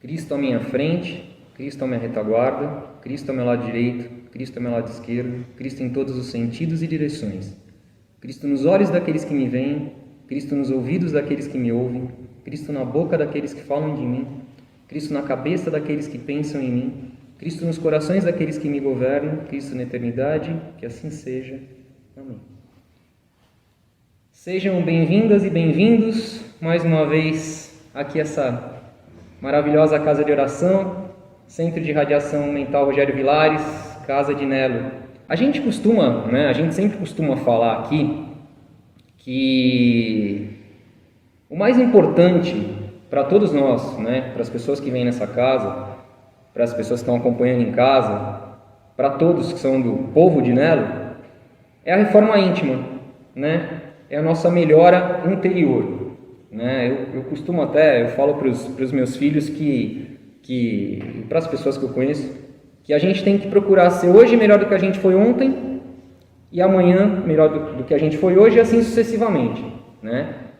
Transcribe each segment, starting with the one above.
Cristo à minha frente, Cristo à minha retaguarda, Cristo ao meu lado direito, Cristo ao meu lado esquerdo, Cristo em todos os sentidos e direções. Cristo nos olhos daqueles que me veem, Cristo nos ouvidos daqueles que me ouvem, Cristo na boca daqueles que falam de mim, Cristo na cabeça daqueles que pensam em mim, Cristo nos corações daqueles que me governam, Cristo na eternidade, que assim seja. Amém. Sejam bem-vindas e bem-vindos mais uma vez aqui essa maravilhosa casa de oração, Centro de Radiação Mental Rogério Vilares, Casa de Nelo. A gente sempre costuma falar aqui que o mais importante para todos nós, para as pessoas que vêm nessa casa, para as pessoas que estão acompanhando em casa, para todos que são do povo de Nelo, é a reforma íntima, é a nossa melhora interior. Eu costumo eu falo para os meus filhos que para as pessoas que eu conheço, que a gente tem que procurar ser hoje melhor do que a gente foi ontem e amanhã melhor do que a gente foi hoje e assim sucessivamente.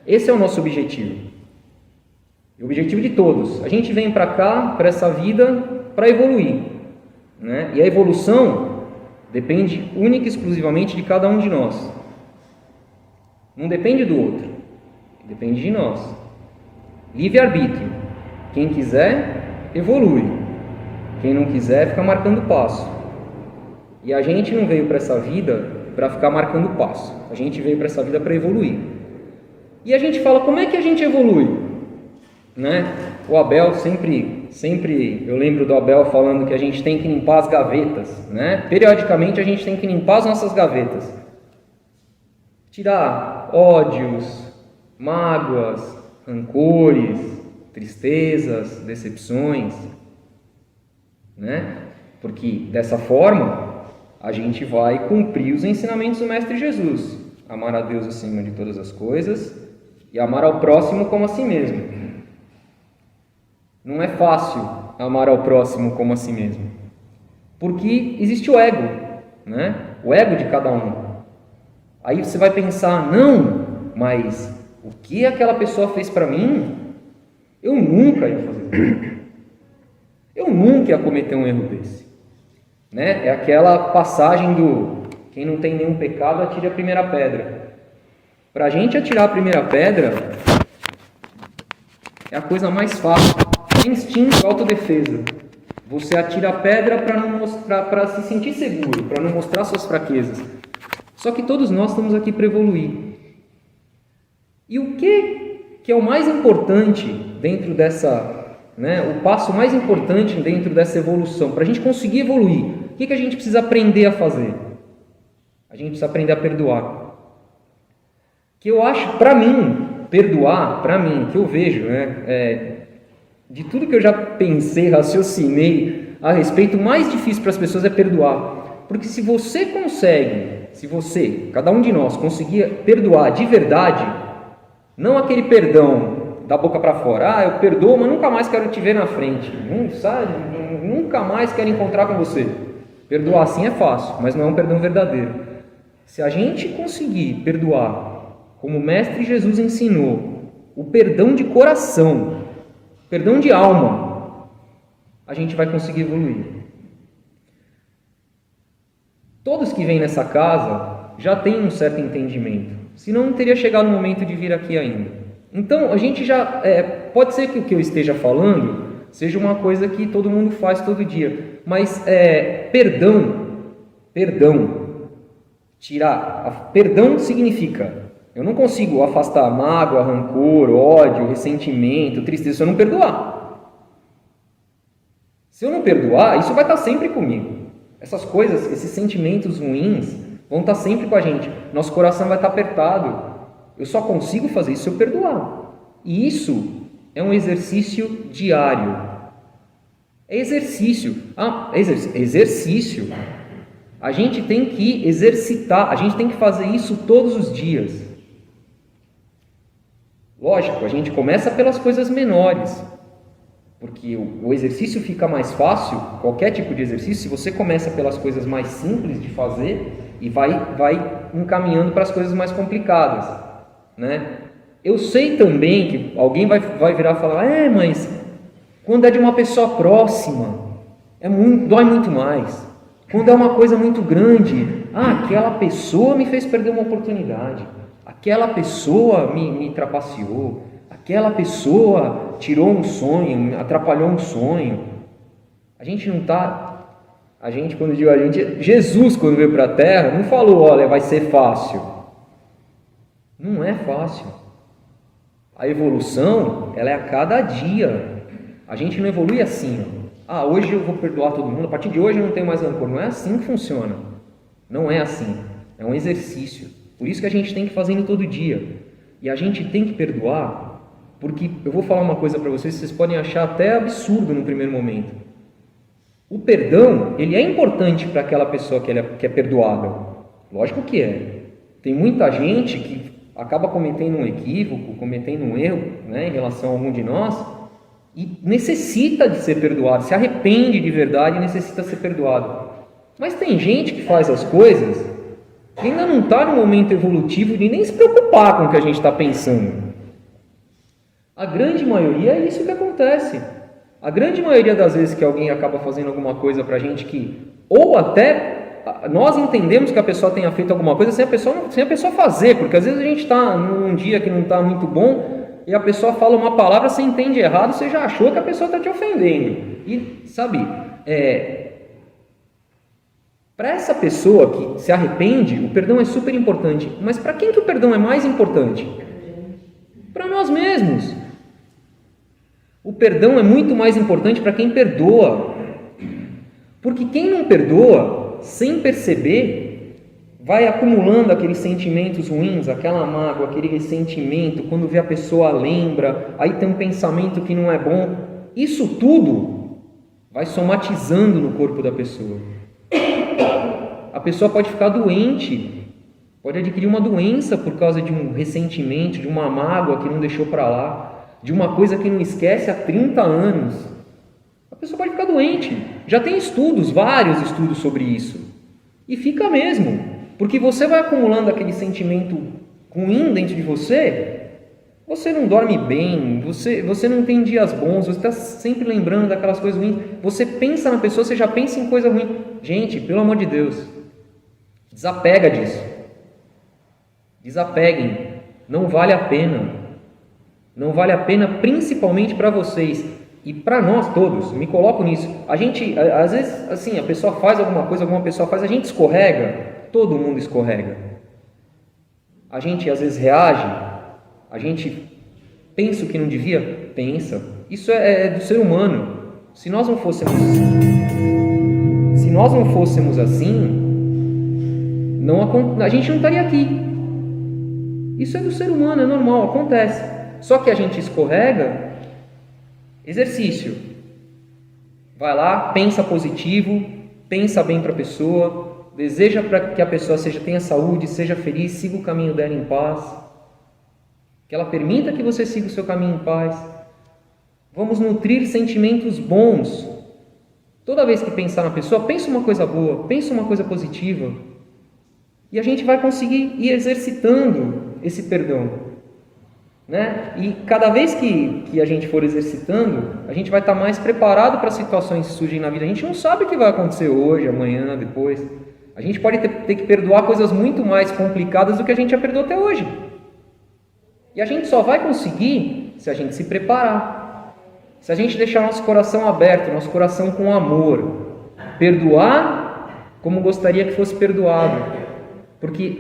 Esse é o nosso objetivo. O objetivo de todos. A gente vem para cá, para essa vida, para evoluir. E a evolução depende única e exclusivamente de cada um de nós. Não depende do outro. Depende de nós. Livre-arbítrio. Quem quiser, evolui. Quem não quiser, fica marcando passo. E a gente não veio para essa vida para ficar marcando passo. A gente veio para essa vida para evoluir. E a gente fala, como é que a gente evolui? O Abel sempre eu lembro do Abel falando que a gente tem que limpar as gavetas. Periodicamente a gente tem que limpar as nossas gavetas. Tirar ódios, mágoas, rancores, tristezas, decepções, Porque dessa forma a gente vai cumprir os ensinamentos do Mestre Jesus: amar a Deus acima de todas as coisas e amar ao próximo como a si mesmo. Não é fácil amar ao próximo como a si mesmo, porque existe o ego, O ego de cada um. Aí você vai pensar, não, mas o que aquela pessoa fez para mim, eu nunca ia fazer. Eu nunca ia cometer um erro desse. É aquela passagem do quem não tem nenhum pecado, atire a primeira pedra. Para a gente atirar a primeira pedra é a coisa mais fácil. É instinto, autodefesa. Você atira a pedra para se sentir seguro, para não mostrar suas fraquezas. Só que todos nós estamos aqui para evoluir. E o que é o mais importante dentro dessa, o passo mais importante dentro dessa evolução? Para a gente conseguir evoluir, o que a gente precisa aprender a fazer? A gente precisa aprender a perdoar. Que eu acho, para mim, perdoar, que eu vejo, de tudo que eu já pensei, raciocinei a respeito, o mais difícil para as pessoas é perdoar. Porque se você, cada um de nós, conseguir perdoar de verdade, não aquele perdão da boca para fora, eu perdoo, mas nunca mais quero te ver na frente, nunca mais quero encontrar com você. Perdoar assim é fácil, mas não é um perdão verdadeiro. Se a gente conseguir perdoar, como o Mestre Jesus ensinou, o perdão de coração, perdão de alma, a gente vai conseguir evoluir. Todos que vêm nessa casa já têm um certo entendimento, senão não teria chegado o momento de vir aqui ainda. Então, a gente já... pode ser que o que eu esteja falando seja uma coisa que todo mundo faz todo dia, mas perdão significa, eu não consigo afastar mágoa, rancor, ódio, ressentimento, tristeza, se eu não perdoar. Se eu não perdoar, isso vai estar sempre comigo. Essas coisas, esses sentimentos ruins vão estar sempre com a gente. Nosso coração vai estar apertado. Eu só consigo fazer isso se eu perdoar. E isso é um exercício diário. É exercício. Exercício. A gente tem que exercitar, a gente tem que fazer isso todos os dias. Lógico, a gente começa pelas coisas menores, porque o exercício fica mais fácil, qualquer tipo de exercício, se você começa pelas coisas mais simples de fazer e vai encaminhando para as coisas mais complicadas, Eu sei também que alguém vai virar e falar, mas Quando é de uma pessoa próxima, dói muito mais. Quando é uma coisa muito grande, aquela pessoa me fez perder uma oportunidade, aquela pessoa me trapaceou, aquela pessoa tirou um sonho, atrapalhou um sonho. Quando eu digo a gente, Jesus, quando veio para a Terra, não falou, olha, vai ser fácil. Não é fácil. A evolução, ela é a cada dia. A gente não evolui assim, hoje eu vou perdoar todo mundo, a partir de hoje eu não tenho mais rancor. Não é assim que funciona. Não é assim. É um exercício. Por isso que a gente tem que fazer todo dia. E a gente tem que perdoar, porque eu vou falar uma coisa para vocês podem achar até absurdo no primeiro momento. O perdão, ele é importante para aquela pessoa que é perdoável. Lógico que é. Tem muita gente que acaba cometendo um equívoco, cometendo um erro, em relação a algum de nós, e necessita de ser perdoado, se arrepende de verdade e necessita ser perdoado. Mas tem gente que faz as coisas que ainda não está no momento evolutivo de nem se preocupar com o que a gente está pensando. A grande maioria é isso que acontece. A grande maioria das vezes que alguém acaba fazendo alguma coisa para a gente ou até nós entendemos que a pessoa tenha feito alguma coisa sem a pessoa fazer, porque às vezes a gente está num dia que não está muito bom e a pessoa fala uma palavra, você entende errado, você já achou que a pessoa está te ofendendo. E, para essa pessoa que se arrepende, o perdão é super importante. Mas para quem que o perdão é mais importante? Para nós mesmos. O perdão é muito mais importante para quem perdoa. Porque quem não perdoa, sem perceber, vai acumulando aqueles sentimentos ruins, aquela mágoa, aquele ressentimento. Quando vê a pessoa lembra, aí tem um pensamento que não é bom. Isso tudo vai somatizando no corpo da pessoa. A pessoa pode ficar doente, pode adquirir uma doença por causa de um ressentimento, de uma mágoa que não deixou para lá, de uma coisa que não esquece há 30 anos. A pessoa pode ficar doente. Já tem vários estudos sobre isso. E fica mesmo, porque você vai acumulando aquele sentimento ruim dentro de você, você não dorme bem, você não tem dias bons, você está sempre lembrando daquelas coisas ruins, você pensa na pessoa, você já pensa em coisa ruim. Gente, pelo amor de Deus, desapega disso. Desapeguem. Não vale a pena. Não vale a pena, principalmente para vocês e para nós todos. Me coloco nisso. A gente, às vezes, assim, a pessoa faz alguma coisa, alguma pessoa faz, a gente escorrega. Todo mundo escorrega. A gente, às vezes, reage. A gente pensa o que não devia? Pensa. Isso é do ser humano. Se nós não fôssemos assim, a gente não estaria aqui. Isso é do ser humano, é normal, acontece. Só que a gente escorrega. Exercício. Vai lá, pensa positivo, pensa bem para a pessoa, deseja para que a pessoa tenha saúde, seja feliz, siga o caminho dela em paz. Que ela permita que você siga o seu caminho em paz. Vamos nutrir sentimentos bons. Toda vez que pensar na pessoa, pensa uma coisa boa, pensa uma coisa positiva. E a gente vai conseguir ir exercitando esse perdão. E cada vez que a gente for exercitando, a gente vai estar mais preparado para situações que surgem na vida. A gente não sabe o que vai acontecer hoje, amanhã, depois. A gente pode ter que perdoar coisas muito mais complicadas do que a gente já perdoou até hoje. E a gente só vai conseguir se a gente se preparar. Se a gente deixar nosso coração aberto, nosso coração com amor. Perdoar como gostaria que fosse perdoado. Porque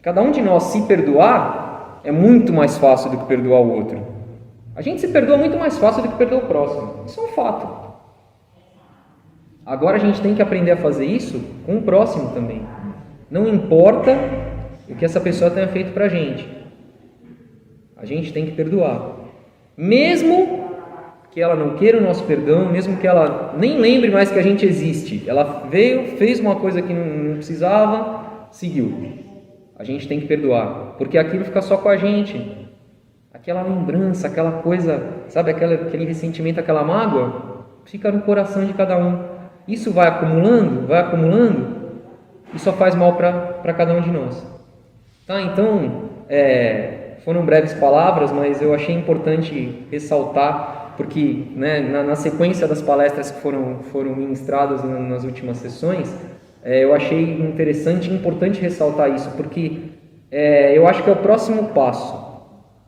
cada um de nós se perdoar, é muito mais fácil do que perdoar o outro. A gente se perdoa muito mais fácil do que perdoar o próximo. Isso é um fato. Agora a gente tem que aprender a fazer isso com o próximo também. Não importa o que essa pessoa tenha feito pra gente. A gente tem que perdoar. Mesmo que ela não queira o nosso perdão, mesmo que ela nem lembre mais que a gente existe. Ela veio, fez uma coisa que não precisava, seguiu. A gente tem que perdoar, porque aquilo fica só com a gente. Aquela lembrança, aquela coisa, sabe, aquele ressentimento, aquela mágoa, fica no coração de cada um. Isso vai acumulando, e só faz mal para cada um de nós. Tá? Então, foram breves palavras, mas eu achei importante ressaltar, porque né, na sequência das palestras que foram ministradas nas últimas sessões, eu achei interessante e importante ressaltar isso, porque eu acho que é o próximo passo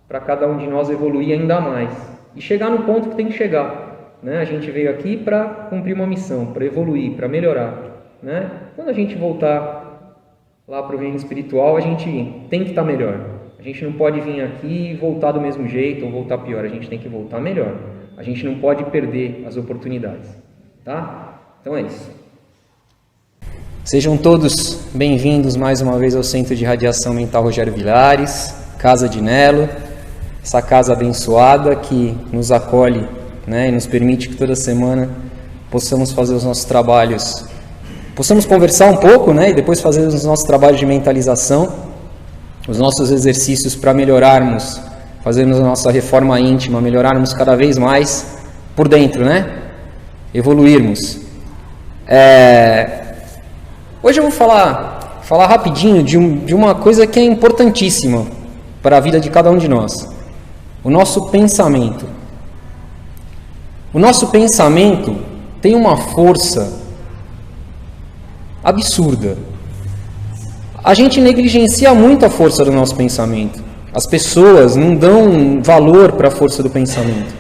para cada um de nós evoluir ainda mais e chegar no ponto que tem que chegar. Né? A gente veio aqui para cumprir uma missão, para evoluir, para melhorar. Né? Quando a gente voltar lá para o reino espiritual, a gente tem que estar melhor. A gente não pode vir aqui e voltar do mesmo jeito ou voltar pior. A gente tem que voltar melhor. A gente não pode perder as oportunidades. Tá? Então é isso. Sejam todos bem-vindos mais uma vez ao Centro de Radiação Mental Rogério Vilares, Casa de Nelo, essa casa abençoada que nos acolhe, né, e nos permite que toda semana possamos fazer os nossos trabalhos, possamos conversar um pouco, né, e depois fazer os nossos trabalhos de mentalização, os nossos exercícios para melhorarmos, fazermos a nossa reforma íntima, melhorarmos cada vez mais por dentro, né, evoluirmos. Hoje eu vou falar rapidinho de uma coisa que é importantíssima para a vida de cada um de nós. O nosso pensamento. O nosso pensamento tem uma força absurda. A gente negligencia muito a força do nosso pensamento. As pessoas não dão valor para a força do pensamento.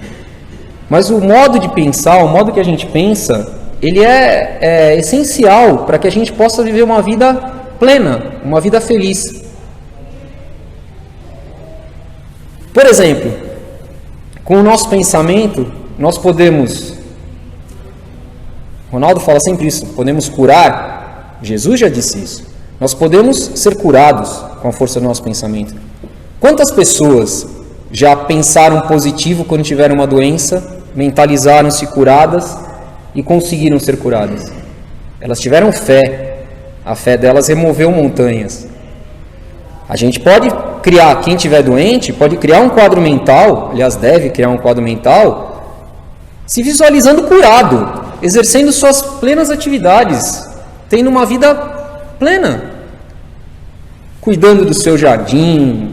Mas o modo de pensar, o modo que a gente pensa, ele é essencial para que a gente possa viver uma vida plena, uma vida feliz. Por exemplo, com o nosso pensamento, nós podemos, Ronaldo fala sempre isso, podemos curar, Jesus já disse isso, nós podemos ser curados com a força do nosso pensamento. Quantas pessoas já pensaram positivo quando tiveram uma doença, mentalizaram-se curadas e conseguiram ser curadas? Elas tiveram fé, a fé delas removeu montanhas. A gente pode criar, quem estiver doente, pode criar um quadro mental, aliás, deve criar um quadro mental, se visualizando curado, exercendo suas plenas atividades, tendo uma vida plena, cuidando do seu jardim,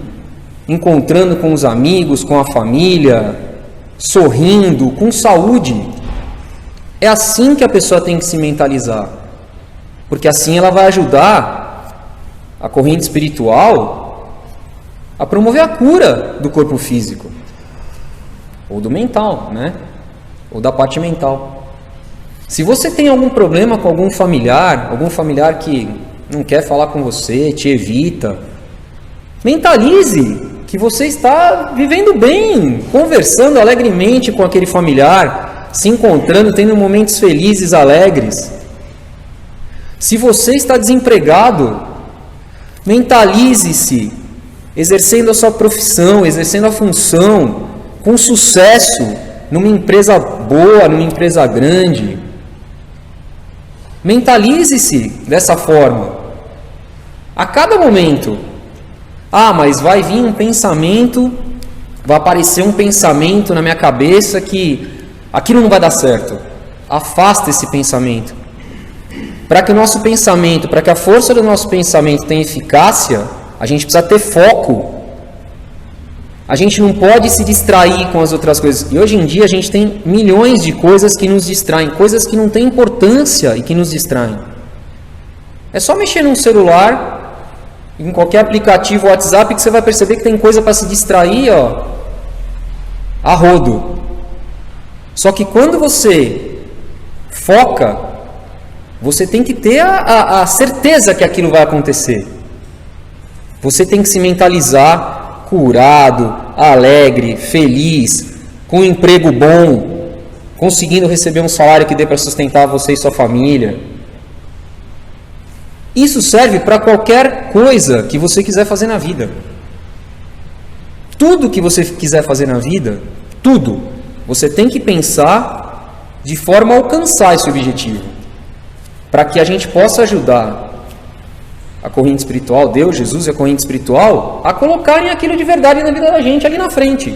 encontrando com os amigos, com a família, sorrindo, com saúde. É assim que a pessoa tem que se mentalizar, porque assim ela vai ajudar a corrente espiritual a promover a cura do corpo físico, ou do mental, né? Ou da parte mental. Se você tem algum problema com algum familiar que não quer falar com você, te evita, mentalize que você está vivendo bem, conversando alegremente com aquele familiar, se encontrando, tendo momentos felizes, alegres. Se você está desempregado, mentalize-se, exercendo a sua profissão, exercendo a função, com sucesso, numa empresa boa, numa empresa grande. Mentalize-se dessa forma. A cada momento. Mas vai vir um pensamento, vai aparecer um pensamento na minha cabeça que aquilo não vai dar certo. Afasta esse pensamento. Para que o nosso pensamento, para que a força do nosso pensamento tenha eficácia, a gente precisa ter foco. A gente não pode se distrair com as outras coisas. E hoje em dia a gente tem milhões de coisas que nos distraem, coisas que não têm importância e que nos distraem. É só mexer num celular, em qualquer aplicativo WhatsApp, que você vai perceber que tem coisa para se distrair, a rodo. Só que quando você foca, você tem que ter a certeza que aquilo vai acontecer. Você tem que se mentalizar curado, alegre, feliz, com um emprego bom, conseguindo receber um salário que dê para sustentar você e sua família. Isso serve para qualquer coisa que você quiser fazer na vida. Tudo que você quiser fazer na vida, tudo, você tem que pensar de forma a alcançar esse objetivo. Para que a gente possa ajudar a corrente espiritual, Deus, Jesus e a corrente espiritual, a colocarem aquilo de verdade na vida da gente ali na frente.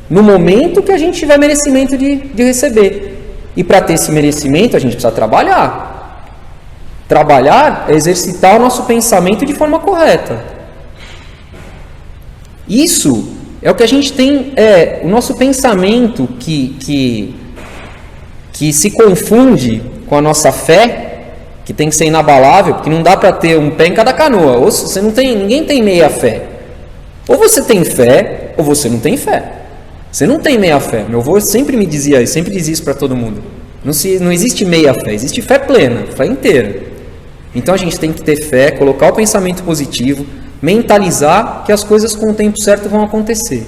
No momento que a gente tiver merecimento de receber. E para ter esse merecimento, a gente precisa trabalhar. Trabalhar é exercitar o nosso pensamento de forma correta. Isso é o que a gente tem, o nosso pensamento que se confunde com a nossa fé, que tem que ser inabalável, porque não dá para ter um pé em cada canoa. Ou você não tem, ninguém tem meia fé. Ou você tem fé, ou você não tem fé. Você não tem meia fé. Meu avô sempre me dizia isso, sempre diz isso para todo mundo. Não existe meia fé, existe fé plena, fé inteira. Então a gente tem que ter fé, colocar o pensamento positivo, mentalizar que as coisas com o tempo certo vão acontecer.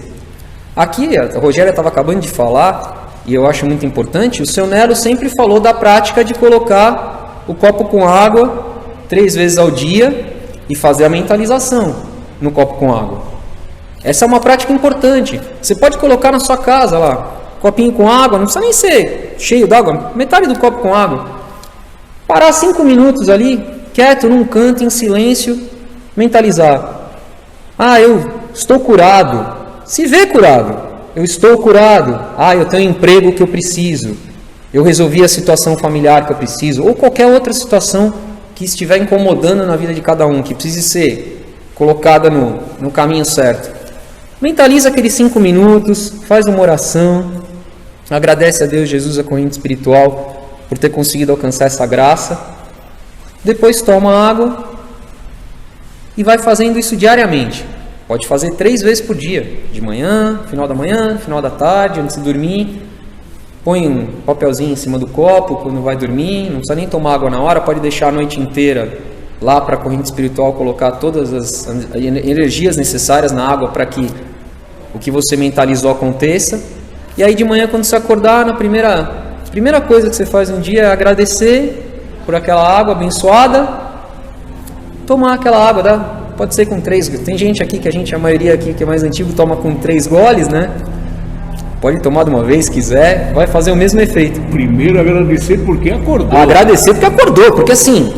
Aqui, a Rogéria estava acabando de falar, e eu acho muito importante, o seu Nelo sempre falou da prática de colocar o copo com água 3 vezes ao dia e fazer a mentalização no copo com água. Essa é uma prática importante. Você pode colocar na sua casa lá, copinho com água, não precisa nem ser cheio d'água, metade do copo com água. Parar 5 minutos ali, quieto, num canto, em silêncio, mentalizar. Eu estou curado. Se vê curado. Eu estou curado. Eu tenho o emprego que eu preciso. Eu resolvi a situação familiar que eu preciso, ou qualquer outra situação que estiver incomodando na vida de cada um, que precise ser colocada no caminho certo. Mentaliza aqueles 5 minutos, faz uma oração, agradece a Deus, Jesus, a corrente espiritual, por ter conseguido alcançar essa graça. Depois toma água e vai fazendo isso diariamente. Pode fazer 3 vezes por dia, de manhã, final da manhã, final da tarde, antes de dormir. Põe um papelzinho em cima do copo quando vai dormir, não precisa nem tomar água na hora, pode deixar a noite inteira lá para a corrente espiritual colocar todas as energias necessárias na água para que o que você mentalizou aconteça. E aí de manhã, quando você acordar, a primeira coisa que você faz no dia é agradecer por aquela água abençoada, tomar aquela água, pode ser com 3, tem gente aqui a maioria aqui que é mais antigo toma com 3 goles, né? Pode tomar de uma vez, se quiser, vai fazer o mesmo efeito. Primeiro agradecer porque acordou. Agradecer porque acordou, porque assim,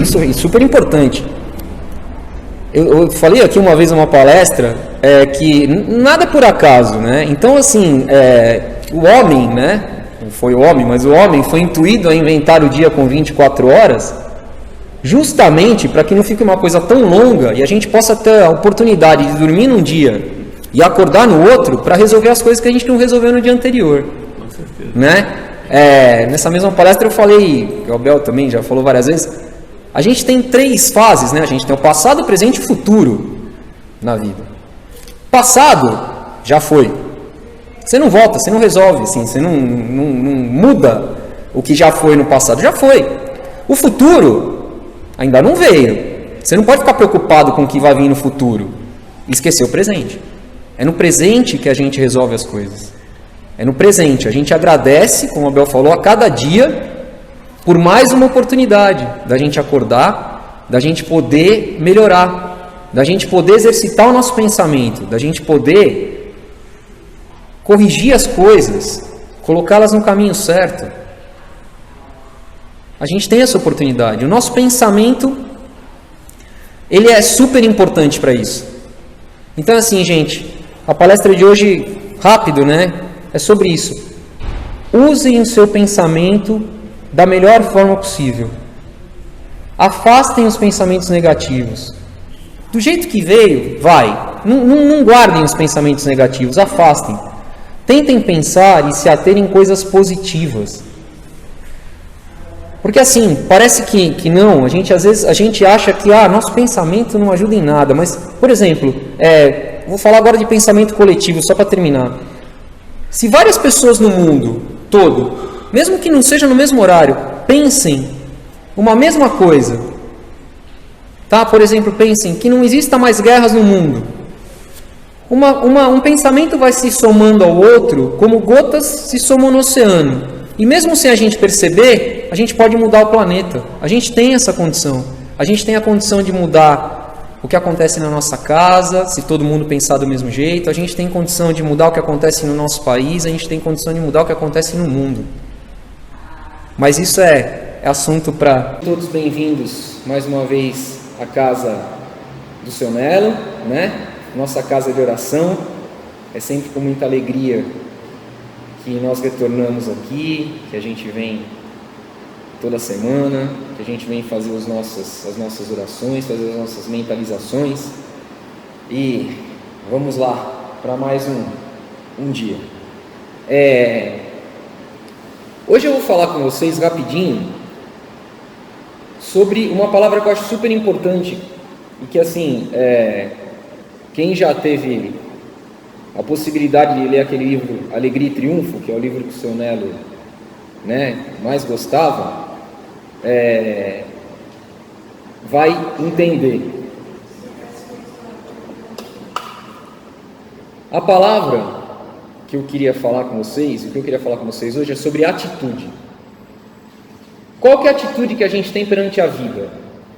isso é super importante. Eu falei aqui uma vez numa palestra que nada é por acaso, né? Então assim, o homem, né? Não foi o homem, mas o homem foi intuído a inventar o dia com 24 horas justamente para que não fique uma coisa tão longa e a gente possa ter a oportunidade de dormir num dia e acordar no outro para resolver as coisas que a gente não resolveu no dia anterior. Com certeza. Né? Nessa mesma palestra eu falei, o Abel também já falou várias vezes, a gente tem 3 fases, né? A gente tem o passado, o presente e o futuro na vida. Passado, já foi. Você não volta, você não resolve, assim, você não muda o que já foi no passado, já foi. O futuro ainda não veio. Você não pode ficar preocupado com o que vai vir no futuro e esquecer o presente. É no presente que a gente resolve as coisas. É no presente. A gente agradece, como a Abel falou, a cada dia por mais uma oportunidade da gente acordar, da gente poder melhorar, da gente poder exercitar o nosso pensamento, da gente poder corrigir as coisas, colocá-las no caminho certo. A gente tem essa oportunidade. O nosso pensamento, ele é super importante para isso. Então assim, gente, a palestra de hoje, rápido, né? É sobre isso. Usem o seu pensamento da melhor forma possível. Afastem os pensamentos negativos. Do jeito que veio, vai. Não guardem os pensamentos negativos, afastem. Tentem pensar e se ater em coisas positivas. Porque assim, parece que não, às vezes a gente acha que nosso pensamento não ajuda em nada, mas, por exemplo, vou falar agora de pensamento coletivo, só para terminar. Se várias pessoas no mundo todo, mesmo que não seja no mesmo horário, pensem uma mesma coisa, tá? Por exemplo, pensem que não exista mais guerras no mundo. Um pensamento vai se somando ao outro como gotas se somam no oceano. E mesmo sem a gente perceber, a gente pode mudar o planeta. A gente tem essa condição. A gente tem a condição de mudar o que acontece na nossa casa, se todo mundo pensar do mesmo jeito. A gente tem condição de mudar o que acontece no nosso país. A gente tem condição de mudar o que acontece no mundo. Mas isso é assunto para... Todos bem-vindos mais uma vez à casa do seu Nelo, né? Nossa casa de oração. É sempre com muita alegria que nós retornamos aqui, que a gente vem toda semana, que a gente vem fazer as nossas orações, fazer as nossas mentalizações. E Vamos lá para mais um dia. Hoje eu vou falar com vocês rapidinho sobre uma palavra que eu acho super importante e que, assim, quem já teve a possibilidade de ler aquele livro Alegria e Triunfo, que é o livro que o seu Nelo, mais gostava, vai entender. A palavra que eu queria falar com vocês, o que eu queria falar com vocês hoje é sobre atitude. Qual que é a atitude que a gente tem perante a vida?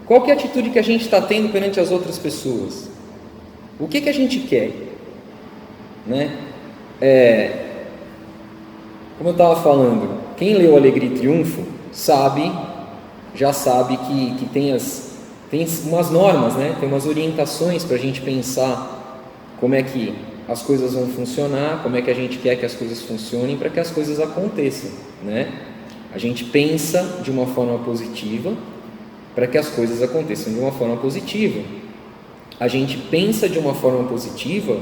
Qual que é a atitude que a gente está tendo perante as outras pessoas? O que a gente quer? Como eu estava falando, quem leu Alegria e Triunfo já sabe que tem umas normas, tem umas orientações para a gente pensar como é que as coisas vão funcionar, como é que a gente quer que as coisas funcionem para que as coisas aconteçam, A gente pensa de uma forma positiva para que as coisas aconteçam de uma forma positiva. A gente pensa de uma forma positiva,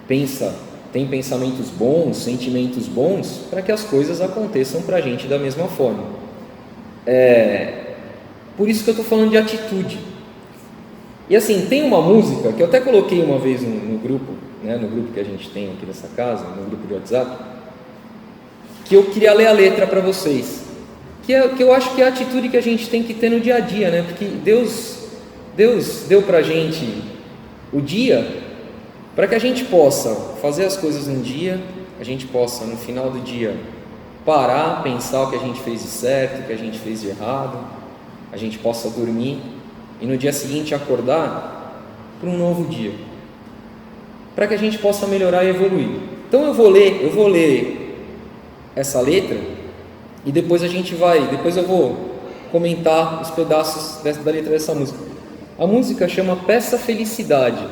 tem pensamentos bons, sentimentos bons, para que as coisas aconteçam para a gente da mesma forma. Por isso que eu estou falando de atitude. E assim, tem uma música que eu até coloquei uma vez no grupo, no grupo que a gente tem aqui dessa casa, no grupo de WhatsApp, que eu queria ler a letra para vocês, que eu acho que é a atitude que a gente tem que ter no dia a dia, porque Deus deu para a gente o dia para que a gente possa fazer as coisas num dia, a gente possa no final do dia parar, pensar o que a gente fez de certo, o que a gente fez de errado, a gente possa dormir e no dia seguinte acordar para um novo dia, para que a gente possa melhorar e evoluir. Então eu vou ler essa letra e depois eu vou comentar os pedaços da letra dessa música. A música chama Peça Felicidade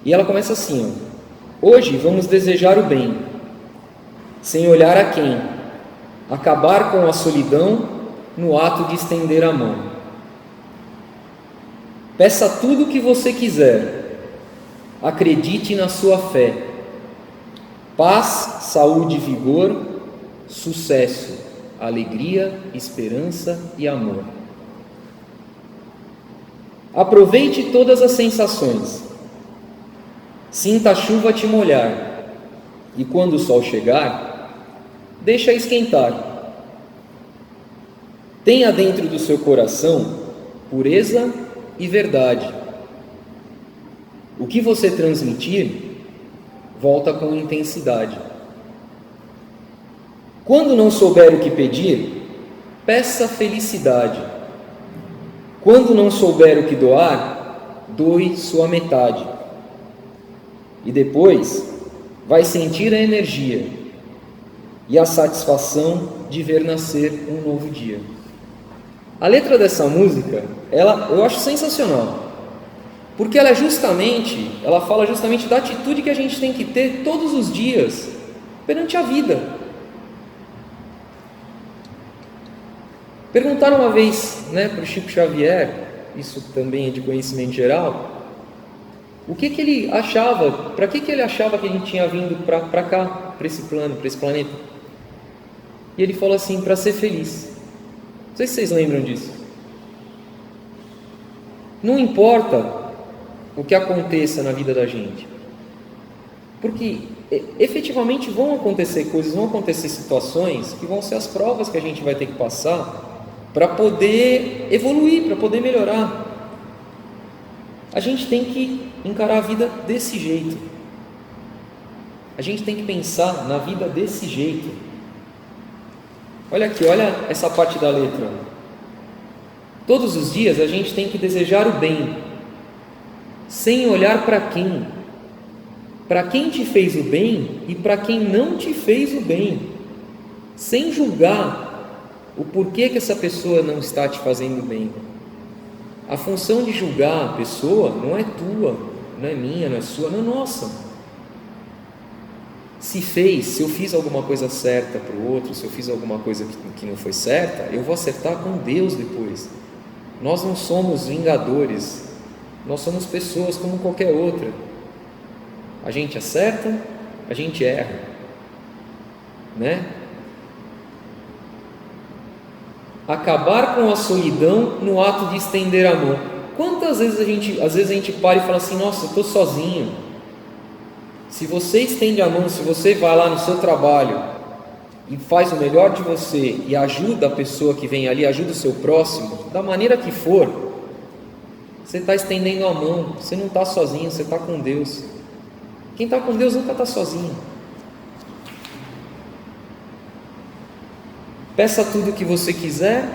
e ela começa assim: hoje vamos desejar o bem, sem olhar a quem, acabar com a solidão no ato de estender a mão. Peça tudo o que você quiser, acredite na sua fé. Paz, saúde, vigor, sucesso, alegria, esperança e amor. Aproveite todas as sensações. Sinta a chuva te molhar e quando o sol chegar, deixa esquentar. Tenha dentro do seu coração pureza e verdade. O que você transmitir, volta com intensidade. Quando não souber o que pedir, peça felicidade. Quando não souber o que doar, doe sua metade. E depois vai sentir a energia e a satisfação de ver nascer um novo dia. A letra dessa música, eu acho sensacional, porque ela fala justamente da atitude que a gente tem que ter todos os dias perante a vida. Perguntaram uma vez, para o Chico Xavier, isso também é de conhecimento geral, o que ele achava, para que ele achava que a gente tinha vindo para cá, para esse plano, para esse planeta? E ele falou assim: para ser feliz. Não sei se vocês lembram disso. Não importa o que aconteça na vida da gente, porque efetivamente vão acontecer coisas, vão acontecer situações que vão ser as provas que a gente vai ter que passar para poder evoluir, para poder melhorar. A gente tem que encarar a vida desse jeito, a gente tem que pensar na vida desse jeito. Olha aqui, olha essa parte da letra. Todos os dias a gente tem que desejar o bem, sem olhar para quem te fez o bem e para quem não te fez o bem, sem julgar o porquê que essa pessoa não está te fazendo bem. A função de julgar a pessoa não é tua, não é minha, não é sua, não é nossa. Se eu fiz alguma coisa certa para o outro, se eu fiz alguma coisa que não foi certa, eu vou acertar com Deus depois. Nós não somos vingadores, Nós somos pessoas como qualquer outra. A gente acerta, a gente erra, né? Acabar com a solidão no ato de estender a mão. Quantas vezes às vezes a gente para e fala assim: nossa, eu estou sozinho. Se você estende a mão, se você vai lá no seu trabalho e faz o melhor de você e ajuda a pessoa que vem ali, ajuda o seu próximo, da maneira que for, você está estendendo a mão. Você não está sozinho, você está com Deus. Quem está com Deus nunca está sozinho. Peça tudo o que você quiser,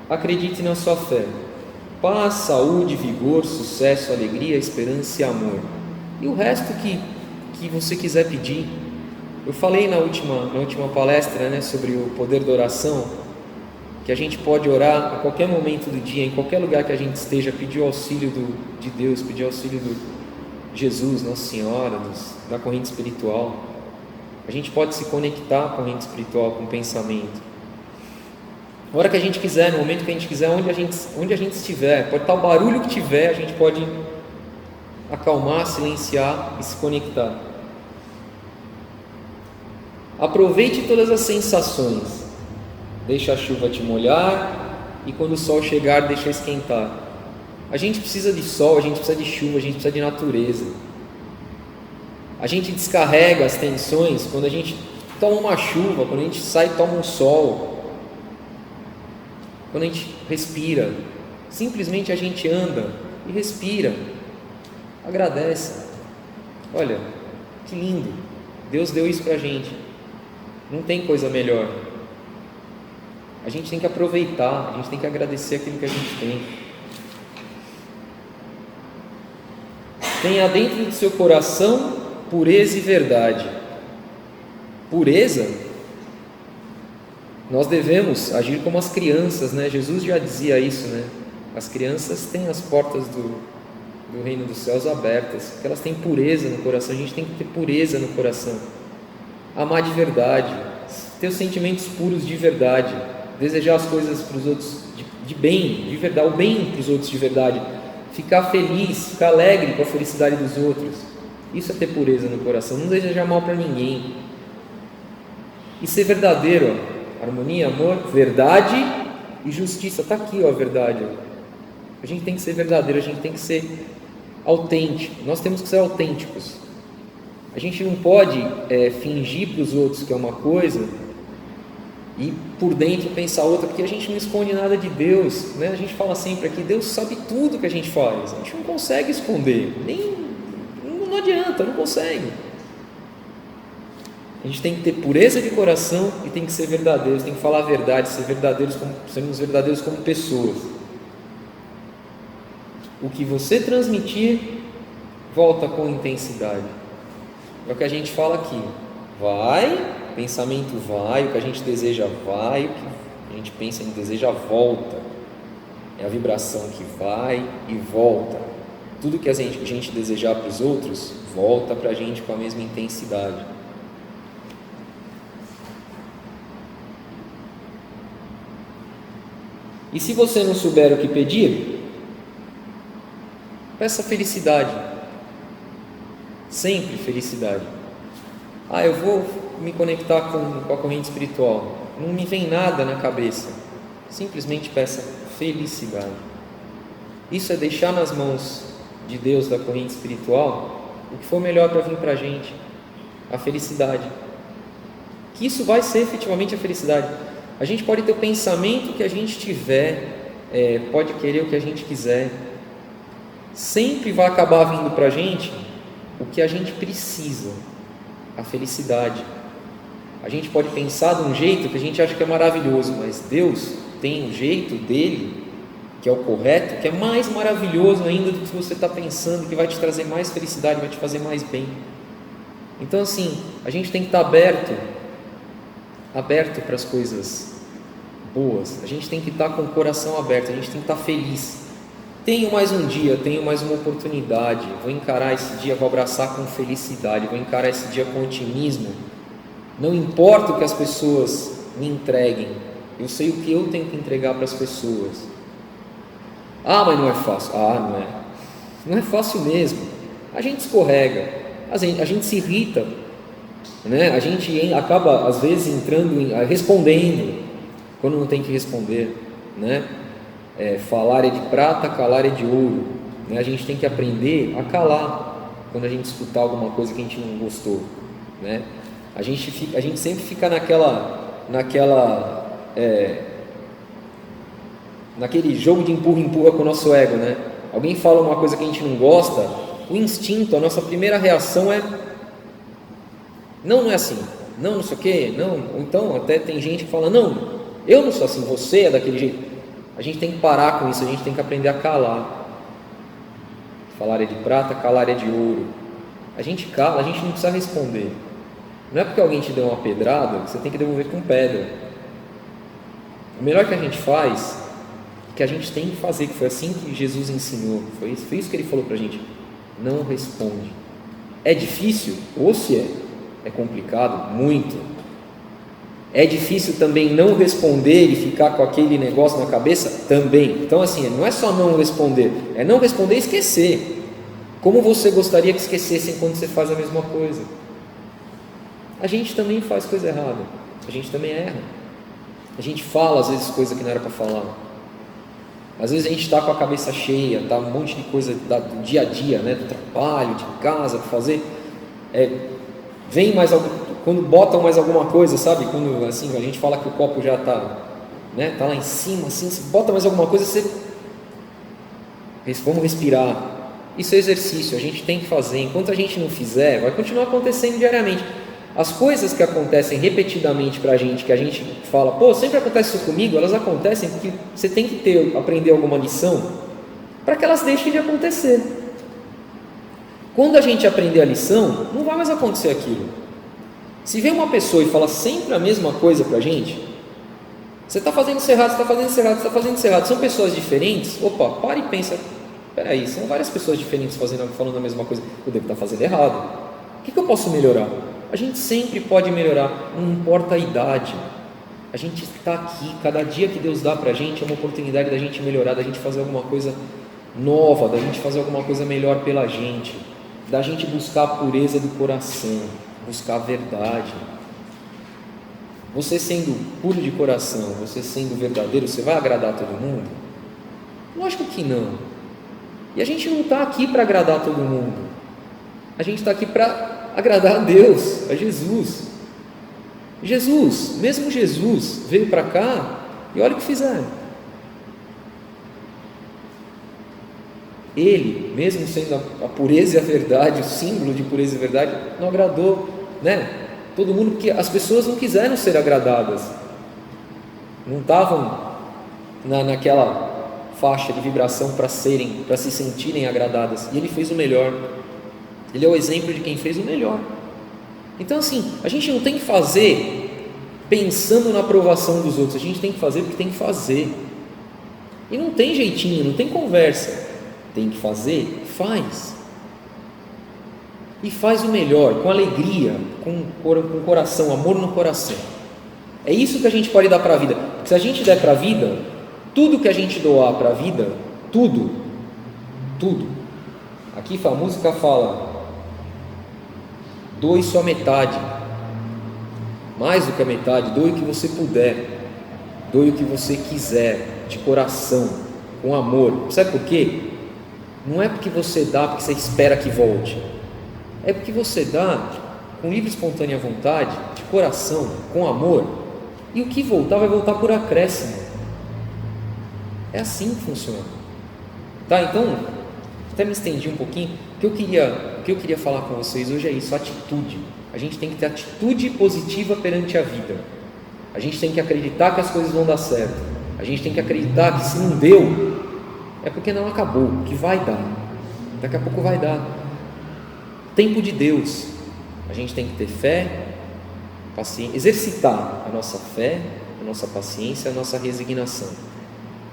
acredite na sua fé. Paz, saúde, vigor, sucesso, alegria, esperança e amor. E o resto que você quiser pedir. Eu falei na última palestra, né, sobre o poder da oração, que a gente pode orar a qualquer momento do dia, em qualquer lugar que a gente esteja, pedir o auxílio de Deus, pedir o auxílio de Jesus, Nossa Senhora, da corrente espiritual. A gente pode se conectar à corrente espiritual com o pensamento. Na hora que a gente quiser, no momento que a gente quiser, onde a gente estiver, pode estar o barulho que tiver, a gente pode acalmar, silenciar e se conectar. Aproveite todas as sensações. Deixa a chuva te molhar e quando o sol chegar, deixa esquentar. A gente precisa de sol, a gente precisa de chuva, a gente precisa de natureza. A gente descarrega as tensões quando a gente toma uma chuva, quando a gente sai e toma um sol. Quando a gente respira, simplesmente a gente anda e respira, agradece. Olha, que lindo, Deus deu isso para a gente, não tem coisa melhor. A gente tem que aproveitar, a gente tem que agradecer aquilo que a gente tem. Tenha dentro do seu coração pureza e verdade. Pureza? Nós devemos agir como as crianças, né? Jesus já dizia isso, né? As crianças têm as portas do reino dos céus abertas, porque elas têm pureza no coração. A gente tem que ter pureza no coração, amar de verdade, ter os sentimentos puros de verdade, desejar as coisas para os outros de bem, de verdade, o bem para os outros de verdade, ficar feliz, ficar alegre com a felicidade dos outros. Isso é ter pureza no coração, não desejar mal para ninguém e ser verdadeiro, ó. Harmonia, amor, verdade e justiça. Está aqui, ó, a verdade. A gente tem que ser verdadeiro, a gente tem que ser autêntico. Nós temos que ser autênticos. A gente não pode fingir para os outros que é uma coisa e por dentro pensar outra, porque a gente não esconde nada de Deus, né? A gente fala sempre aqui, Deus sabe tudo que a gente faz. A gente não consegue esconder, não adianta, não consegue. A gente tem que ter pureza de coração e tem que ser verdadeiros, tem que falar a verdade, sermos verdadeiros como pessoas. O que você transmitir, volta com intensidade. É o que a gente fala aqui. Vai, pensamento vai, o que a gente deseja vai, o que a gente pensa e deseja volta. É a vibração que vai e volta. Tudo que a gente desejar para os outros, volta para a gente com a mesma intensidade. E se você não souber o que pedir, peça felicidade, sempre felicidade. Eu vou me conectar com a corrente espiritual, não me vem nada na cabeça, simplesmente peça felicidade. Isso é deixar nas mãos de Deus, da corrente espiritual, o que for melhor para vir para a gente, a felicidade, que isso vai ser efetivamente a felicidade. A gente pode ter o pensamento que a gente tiver, pode querer o que a gente quiser, sempre vai acabar vindo para a gente o que a gente precisa, a felicidade. A gente pode pensar de um jeito que a gente acha que é maravilhoso, mas Deus tem um jeito dele, que é o correto, que é mais maravilhoso ainda do que você está pensando, que vai te trazer mais felicidade, vai te fazer mais bem. Então assim, a gente tem que estar aberto para as coisas boas, a gente tem que estar com o coração aberto, a gente tem que estar feliz. Tenho mais um dia, tenho mais uma oportunidade, vou encarar esse dia, vou abraçar com felicidade, vou encarar esse dia com otimismo. Não importa o que as pessoas me entreguem, eu sei o que eu tenho que entregar para as pessoas. Mas não é fácil. Não é. Não é fácil mesmo. A gente escorrega, a gente se irrita, né? A gente acaba às vezes respondendo quando não tem que responder, né? Falar é de prata, calar é de ouro, né? A gente tem que aprender a calar quando a gente escutar alguma coisa que a gente não gostou, né? A gente sempre fica naquele jogo de empurra com o nosso ego, né? Alguém fala uma coisa que a gente não gosta, o instinto, a nossa primeira reação é não é assim, não sei o que, não. Ou então até tem gente que fala, não, eu não sou assim, você é daquele jeito. A gente tem que parar com isso, a gente tem que aprender a calar. Falar é de prata, calar é de ouro. A gente cala, a gente não precisa responder. Não é porque alguém te deu uma pedrada que você tem que devolver com pedra. O melhor que a gente faz, que a gente tem que fazer, que foi assim que Jesus ensinou, foi isso que ele falou pra gente: não responde. É difícil? Ou se é complicado, muito. É difícil também não responder e ficar com aquele negócio na cabeça? Também. Então assim, não é só não responder, é não responder e esquecer. Como você gostaria que esquecessem quando você faz a mesma coisa? A gente também faz coisa errada, a gente também erra. A gente fala às vezes coisa que não era para falar. Às vezes a gente está com a cabeça cheia, tá um monte de coisa do dia a dia, né? Do trabalho, de casa, para fazer. Vem mais algum, quando botam mais alguma coisa, sabe? Quando assim a gente fala que o copo já está, né? Tá lá em cima, assim, você bota mais alguma coisa, vamos respirar. Isso é exercício, a gente tem que fazer. Enquanto a gente não fizer, vai continuar acontecendo diariamente. As coisas que acontecem repetidamente para a gente, que a gente fala, pô, sempre acontece isso comigo, elas acontecem porque você tem que aprender alguma lição para que elas deixem de acontecer. Quando a gente aprender a lição, não vai mais acontecer aquilo. Se vem uma pessoa e fala sempre a mesma coisa para a gente, você está fazendo isso errado, você está fazendo isso errado, você está fazendo isso errado, são pessoas diferentes, opa, para e pensa, peraí, são várias pessoas diferentes falando a mesma coisa, eu devo estar fazendo errado, o que eu posso melhorar? A gente sempre pode melhorar, não importa a idade. A gente está aqui, cada dia que Deus dá para a gente é uma oportunidade da gente melhorar, da gente fazer alguma coisa nova, da gente fazer alguma coisa melhor pela gente, da gente buscar a pureza do coração, buscar a verdade. Você sendo puro de coração, você sendo verdadeiro, você vai agradar todo mundo? Lógico que não. E a gente não está aqui para agradar todo mundo. A gente está aqui para agradar a Deus, a Jesus. Mesmo Jesus veio para cá e olha o que fizeram. Ele, mesmo sendo a pureza e a verdade, o símbolo de pureza e verdade, não agradou, né? Todo mundo, porque as pessoas não quiseram ser agradadas, não estavam naquela faixa de vibração para se sentirem agradadas. E ele fez o melhor. Ele é o exemplo de quem fez o melhor. Então assim, a gente não tem que fazer pensando na aprovação dos outros, a gente tem que fazer porque tem que fazer. E não tem jeitinho, não tem conversa. Tem que fazer, faz. E faz o melhor, com alegria, com coração, amor no coração. É isso que a gente pode dar para a vida. Porque se a gente der para a vida, tudo que a gente doar para a vida, tudo. Aqui a música fala: doe só metade, mais do que a metade, doe o que você puder, doe o que você quiser, de coração, com amor. Sabe por quê? Não é porque você dá porque você espera que volte, é porque você dá com livre e espontânea vontade, de coração, com amor, e o que voltar vai voltar por acréscimo. É assim que funciona, tá? Então, até me estendi um pouquinho. O que eu queria falar com vocês hoje é isso: atitude. A gente tem que ter atitude positiva perante a vida. A gente tem que acreditar que as coisas vão dar certo. A gente tem que acreditar que se não deu, é porque não acabou, que vai dar. Daqui a pouco vai dar. Tempo de Deus. A gente tem que ter fé, paciência, exercitar a nossa fé, a nossa paciência, a nossa resignação,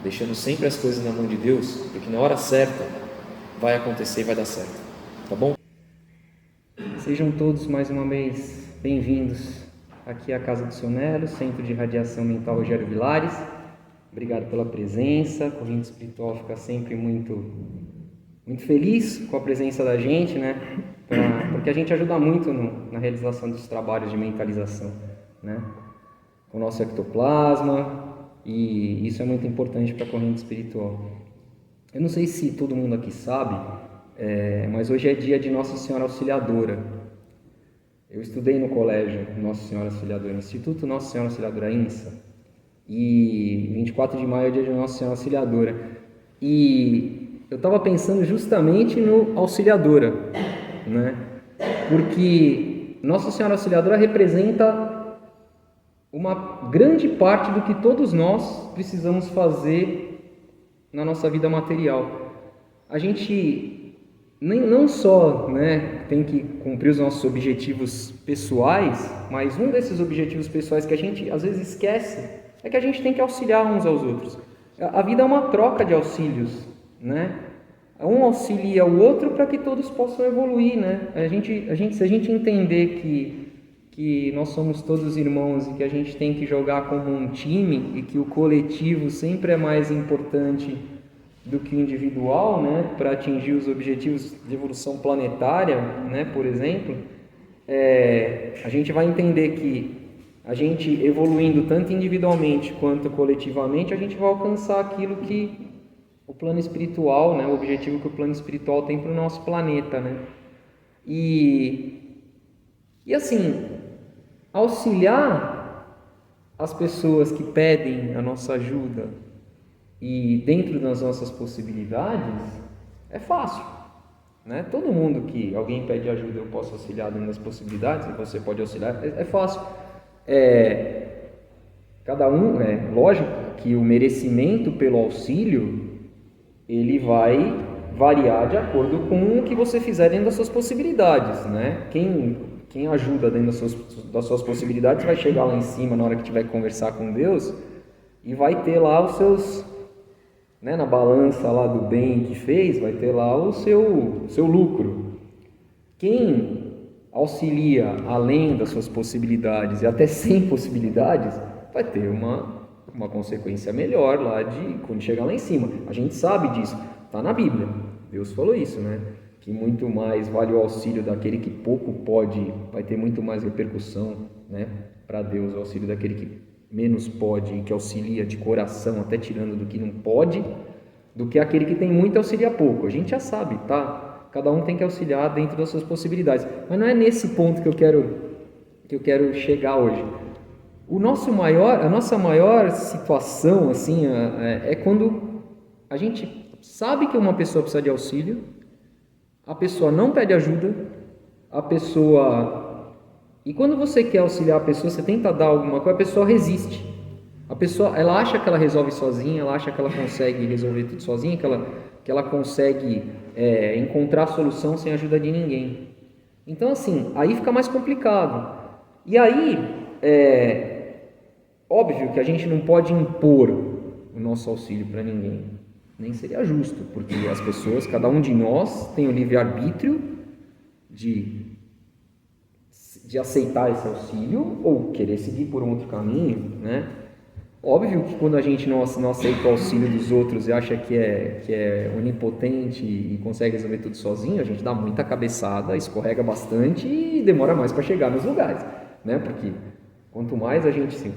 deixando sempre as coisas na mão de Deus, porque na hora certa vai acontecer e vai dar certo, tá bom? Sejam todos mais uma vez bem-vindos aqui à Casa do Sonelo, Centro de Radiação Mental Rogério Vilares. Obrigado pela presença. A corrente espiritual fica sempre muito muito feliz com a presença da gente, né? Porque a gente ajuda muito na realização dos trabalhos de mentalização, né? Com o nosso ectoplasma, e isso é muito importante para a corrente espiritual. Eu não sei se todo mundo aqui sabe, mas hoje é dia de Nossa Senhora Auxiliadora. Eu estudei no colégio Nossa Senhora Auxiliadora, Instituto Nossa Senhora Auxiliadora INSA, e 24 de maio é dia de Nossa Senhora Auxiliadora. E eu estava pensando justamente no Auxiliadora, né? Porque Nossa Senhora Auxiliadora representa uma grande parte do que todos nós precisamos fazer na nossa vida material. A gente não só, né, tem que cumprir os nossos objetivos pessoais, mas um desses objetivos pessoais que a gente às vezes esquece é que a gente tem que auxiliar uns aos outros. A vida é uma troca de auxílios, né? Um auxilia o outro para que todos possam evoluir, né? Se a gente entender que nós somos todos irmãos e que a gente tem que jogar como um time e que o coletivo sempre é mais importante do que o individual, né, para atingir os objetivos de evolução planetária, né, por exemplo, a gente vai entender que a gente evoluindo tanto individualmente quanto coletivamente, a gente vai alcançar aquilo que o plano espiritual, né, o objetivo que o plano espiritual tem para o nosso planeta, né? E assim, auxiliar as pessoas que pedem a nossa ajuda e dentro das nossas possibilidades é fácil, né? Todo mundo que alguém pede ajuda eu posso auxiliar dentro das possibilidades, e você pode auxiliar, é fácil. Cada um, lógico que o merecimento pelo auxílio ele vai variar de acordo com o que você fizer dentro das suas possibilidades, né? Quem ajuda dentro das suas possibilidades vai chegar lá em cima na hora que tiver que conversar com Deus e vai ter lá os seus, né, na balança lá do bem que fez, vai ter lá o seu lucro. Quem auxilia além das suas possibilidades e até sem possibilidades, vai ter uma consequência melhor lá de quando chegar lá em cima. A gente sabe disso, está na Bíblia. Deus falou isso, né? Que muito mais vale o auxílio daquele que pouco pode, vai ter muito mais repercussão, né, para Deus, o auxílio daquele que menos pode e que auxilia de coração, até tirando do que não pode, do que aquele que tem muito e auxilia pouco. A gente já sabe, tá? Cada um tem que auxiliar dentro das suas possibilidades. Mas não é nesse ponto que eu quero chegar hoje. A nossa maior situação assim, é quando a gente sabe que uma pessoa precisa de auxílio, a pessoa não pede ajuda, e quando você quer auxiliar a pessoa, você tenta dar alguma coisa, a pessoa resiste. A pessoa, ela acha que ela resolve sozinha, ela acha que ela consegue resolver tudo sozinha, que ela consegue encontrar a solução sem a ajuda de ninguém. Então assim, aí fica mais complicado. E aí, óbvio que a gente não pode impor o nosso auxílio para ninguém, nem seria justo, porque as pessoas, cada um de nós tem o livre-arbítrio de aceitar esse auxílio ou querer seguir por um outro caminho, né? Óbvio que quando a gente não aceita o auxílio dos outros e acha que é onipotente e consegue resolver tudo sozinho, a gente dá muita cabeçada, escorrega bastante e demora mais para chegar nos lugares, né? Porque quanto mais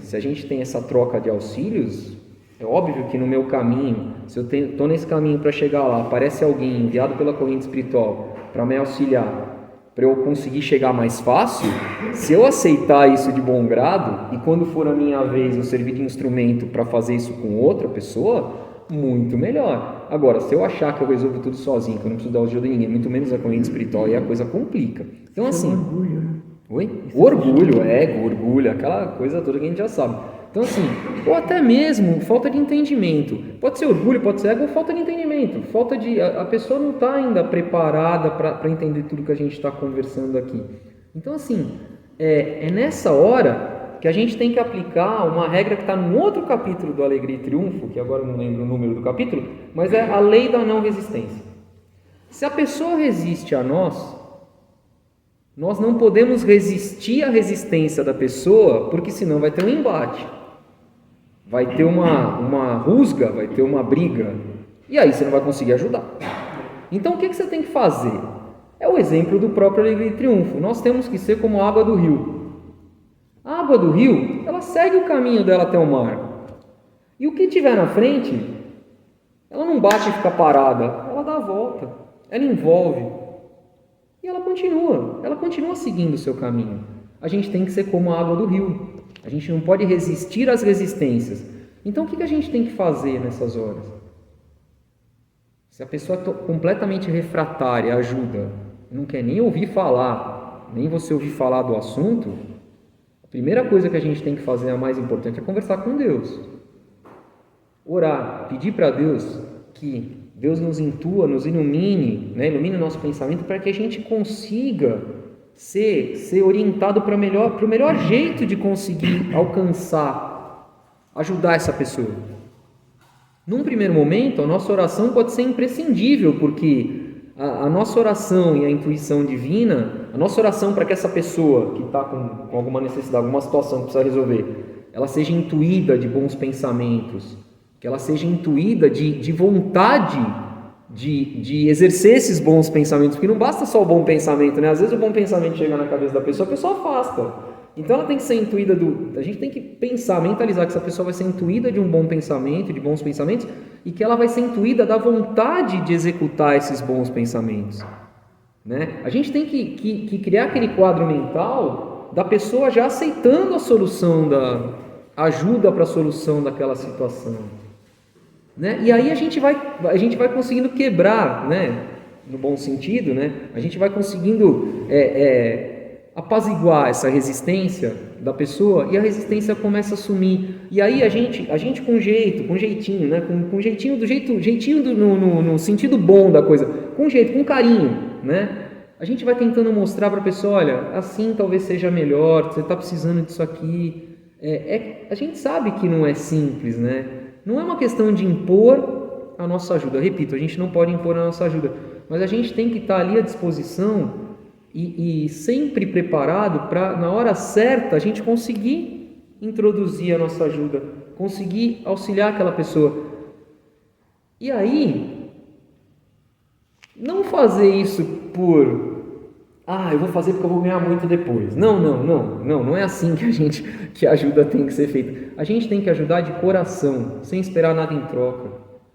se a gente tem essa troca de auxílios, é óbvio que no meu caminho, se eu estou nesse caminho para chegar lá, aparece alguém enviado pela corrente espiritual para me auxiliar, para eu conseguir chegar mais fácil, se eu aceitar isso de bom grado, e quando for a minha vez eu servir de instrumento para fazer isso com outra pessoa, muito melhor. Agora, se eu achar que eu resolvo tudo sozinho, que eu não preciso dar ajuda de ninguém, muito menos a corrente espiritual, aí a coisa complica. Então assim... orgulho, né? Oi? O orgulho, orgulho, aquela coisa toda que a gente já sabe. Então assim, ou até mesmo falta de entendimento. Pode ser orgulho, pode ser ego ou falta de entendimento. A pessoa não está ainda preparada para entender tudo que a gente está conversando aqui. Então assim, é nessa hora que a gente tem que aplicar uma regra que está num outro capítulo do Alegria e Triunfo, que agora eu não lembro o número do capítulo, mas é a lei da não resistência. Se a pessoa resiste a nós não podemos resistir à resistência da pessoa, porque senão vai ter um embate, vai ter uma rusga, vai ter uma briga, e aí você não vai conseguir ajudar. Então o que você tem que fazer? É o exemplo do próprio Alegria e Triunfo. Nós temos que ser como a água do rio. A água do rio, ela segue o caminho dela até o mar. E o que tiver na frente, ela não bate e fica parada, ela dá a volta, ela envolve. E ela continua seguindo o seu caminho. A gente tem que ser como a água do rio. A gente não pode resistir às resistências. Então o que a gente tem que fazer nessas horas? Se a pessoa é completamente refratária, ajuda, não quer nem ouvir falar, nem você ouvir falar do assunto, a primeira coisa que a gente tem que fazer, a mais importante, é conversar com Deus. Orar, pedir para Deus que Deus nos intua, nos ilumine, né? Ilumine o nosso pensamento para que a gente consiga ser orientado para o melhor jeito de conseguir alcançar, ajudar essa pessoa. Num primeiro momento, a nossa oração pode ser imprescindível, porque a nossa oração e a intuição divina, a nossa oração para que essa pessoa que está com alguma necessidade, alguma situação que precisa resolver, ela seja intuída de bons pensamentos, que ela seja intuída de vontade de exercer esses bons pensamentos, porque não basta só o bom pensamento, né? Às vezes o bom pensamento chega na cabeça da pessoa, a pessoa afasta. Então ela tem que ser intuída a gente tem que pensar, mentalizar que essa pessoa vai ser intuída de um bom pensamento, de bons pensamentos, e que ela vai ser intuída da vontade de executar esses bons pensamentos, né? A gente tem que criar aquele quadro mental da pessoa já aceitando a solução, da ajuda para a solução daquela situação, né? E aí a gente vai conseguindo quebrar, né? No bom sentido, né? A gente vai conseguindo apaziguar essa resistência da pessoa, e a resistência começa a sumir. E aí a gente com jeitinho, né? Com jeitinho no sentido bom da coisa, com jeito, com carinho, né? A gente vai tentando mostrar para a pessoa, olha, assim talvez seja melhor, você está precisando disso aqui. A gente sabe que não é simples, né? Não é uma questão de impor a nossa ajuda. Repito, a gente não pode impor a nossa ajuda, mas a gente tem que estar ali à disposição e sempre preparado para, na hora certa, a gente conseguir introduzir a nossa ajuda, conseguir auxiliar aquela pessoa. E aí, não fazer isso eu vou fazer porque eu vou ganhar muito depois. Não é assim que a ajuda tem que ser feita. A gente tem que ajudar de coração, sem esperar nada em troca.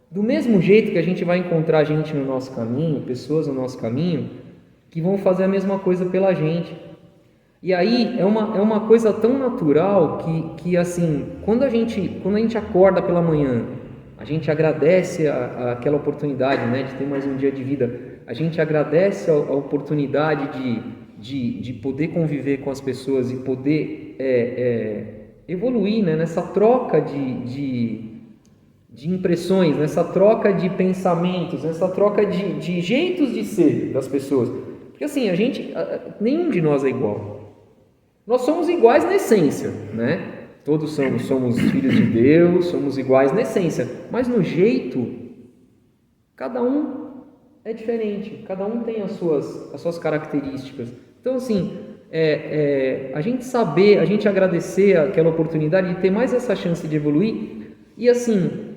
Do mesmo jeito que a gente vai encontrar gente no nosso caminho, pessoas no nosso caminho, que vão fazer a mesma coisa pela gente. E aí é uma coisa tão natural que assim, quando a gente acorda pela manhã, a gente agradece aquela oportunidade, né, de ter mais um dia de vida, a gente agradece a oportunidade de poder conviver com as pessoas e poder evoluir, né, nessa troca de impressões, nessa troca de pensamentos, nessa troca de jeitos de ser das pessoas. Porque assim, nenhum de nós é igual. Nós somos iguais na essência, né? Todos somos filhos de Deus, somos iguais na essência, mas no jeito, cada um é diferente, cada um tem as suas características. Então assim, a gente agradecer aquela oportunidade de ter mais essa chance de evoluir, e assim,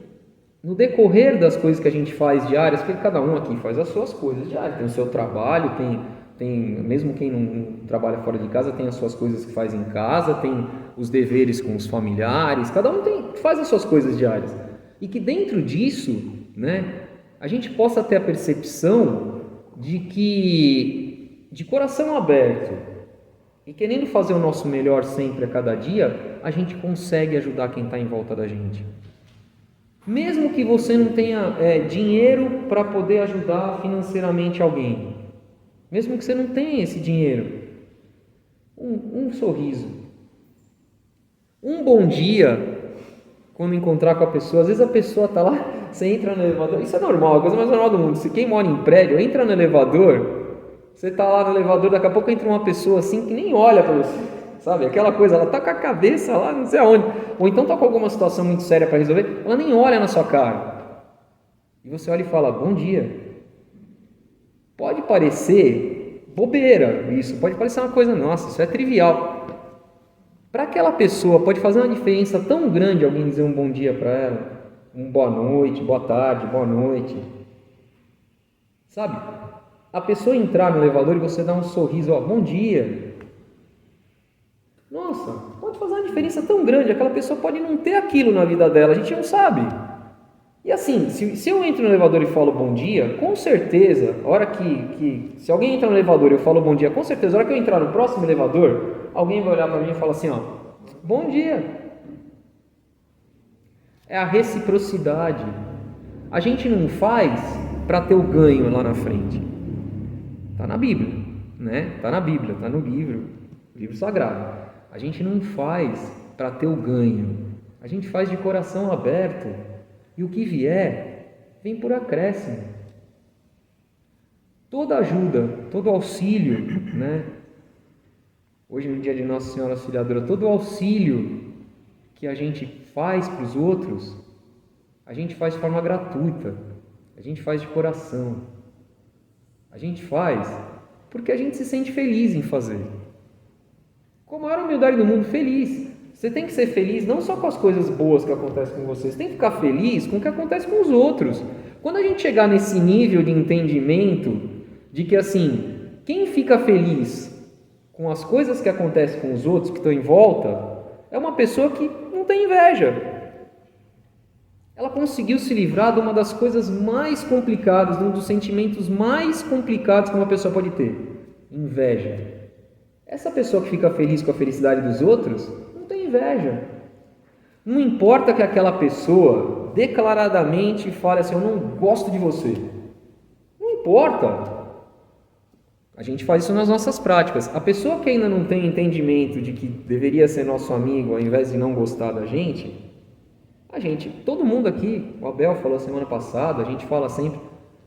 no decorrer das coisas que a gente faz diárias, porque cada um aqui faz as suas coisas diárias, tem o seu trabalho, tem mesmo quem não trabalha fora de casa, tem as suas coisas que faz em casa, tem os deveres com os familiares, cada um faz as suas coisas diárias. E que dentro disso, né, a gente possa ter a percepção de que, de coração aberto e querendo fazer o nosso melhor sempre a cada dia, a gente consegue ajudar quem está em volta da gente. Mesmo que você não tenha dinheiro para poder ajudar financeiramente alguém, mesmo que você não tenha esse dinheiro, um sorriso, um bom dia, quando encontrar com a pessoa. Às vezes a pessoa está lá, você entra no elevador, isso é normal, a coisa mais normal do mundo. Se quem mora em prédio, entra no elevador, você está lá no elevador, daqui a pouco entra uma pessoa assim que nem olha para você, sabe? Aquela coisa, ela está com a cabeça lá não sei aonde, ou então está com alguma situação muito séria para resolver, ela nem olha na sua cara, e você olha e fala, bom dia. Pode parecer bobeira isso, pode parecer uma coisa, nossa, isso é trivial. Para aquela pessoa pode fazer uma diferença tão grande alguém dizer um bom dia para ela, um boa noite, boa tarde, boa noite. Sabe? A pessoa entrar no elevador e você dar um sorriso, ó, bom dia. Nossa, pode fazer uma diferença tão grande. Aquela pessoa pode não ter aquilo na vida dela, a gente não sabe. E assim, se eu entro no elevador e falo bom dia, com certeza, a hora se alguém entra no elevador e eu falo bom dia, com certeza, a hora que eu entrar no próximo elevador, alguém vai olhar para mim e falar assim, ó, bom dia. É a reciprocidade. A gente não faz para ter o ganho lá na frente. Está na Bíblia, né? Está na Bíblia, está no livro sagrado. A gente não faz para ter o ganho. A gente faz de coração aberto. E o que vier, vem por acréscimo. Toda ajuda, todo auxílio, né? Hoje, no dia de Nossa Senhora Auxiliadora, todo auxílio que a gente faz para os outros, a gente faz de forma gratuita. A gente faz de coração. A gente faz porque a gente se sente feliz em fazer. Com a maior humildade do mundo, feliz. Você tem que ser feliz não só com as coisas boas que acontecem com você, você tem que ficar feliz com o que acontece com os outros. Quando a gente chegar nesse nível de entendimento de que assim, quem fica feliz com as coisas que acontecem com os outros que estão em volta, é uma pessoa que não tem inveja. Ela conseguiu se livrar de uma das coisas mais complicadas, de um dos sentimentos mais complicados que uma pessoa pode ter: inveja. Essa pessoa que fica feliz com a felicidade dos outros, não tem inveja. Não importa que aquela pessoa declaradamente fale assim, eu não gosto de você. Não importa. A gente faz isso nas nossas práticas. A pessoa que ainda não tem entendimento de que deveria ser nosso amigo ao invés de não gostar da gente, todo mundo aqui, o Abel falou semana passada, a gente fala sempre